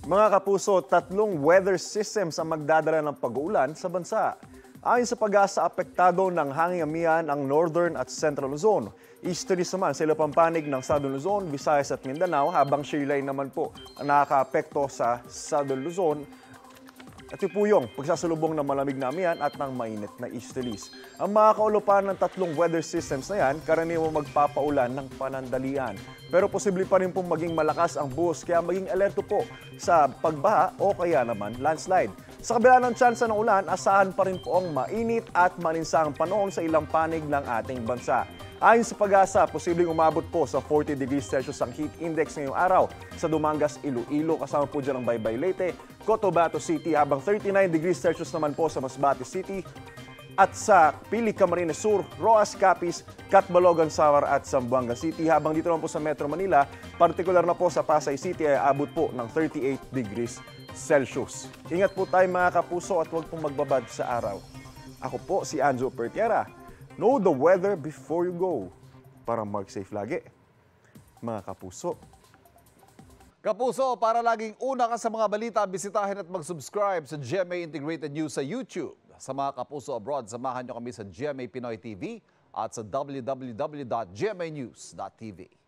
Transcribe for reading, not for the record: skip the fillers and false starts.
Mga kapuso, tatlong weather systems ang magdadala ng pag-uulan sa bansa. Ayon sa Pag-asa, apektado ng hanging amihan ang Northern at Central Luzon. Easterlies naman sa ilang panig ng Southern Luzon, Visayas at Mindanao, habang shearline naman po ang nakakaapekto sa Southern Luzon. At ito po yung pagsasalubong ng malamig na amihan at ng mainit na easterlies. Ang mga kaulupan ng tatlong weather systems na yan, karaniwang magpapaulan ng panandalian. Pero posible pa rin pong maging malakas ang buhos, kaya maging alerto po sa pagbaha o kaya naman landslide. Sa kabila ng tsansa ng ulan, asahan pa rin po ang mainit at maninsang panahon sa ilang panig ng ating bansa. Ayon sa Pag-asa, posibleng umabot po sa 40 degrees Celsius ang heat index ngayong araw sa Dumangas, Iloilo, kasama po dyan ang Baybay, Leyte, Cotabato City, habang 39 degrees Celsius naman po sa Masbate City at sa Pili, Camarines Sur, Roas, Capiz, Catbalogan, Samar at Zamboanga City, habang dito naman po sa Metro Manila, partikular na po sa Pasay City ay abot po ng 38 degrees Celsius. Ingat po tayo mga kapuso at huwag pong magbabad sa araw. Ako po si Anjo Pertiera. Know the weather before you go para mag-safe lagi, mga kapuso. Kapuso, para laging una ka sa mga balita, bisitahin at mag-subscribe sa GMA Integrated News sa YouTube. Sa mga kapuso abroad, samahan nyo kami sa GMA Pinoy TV at sa www.gmanews.tv.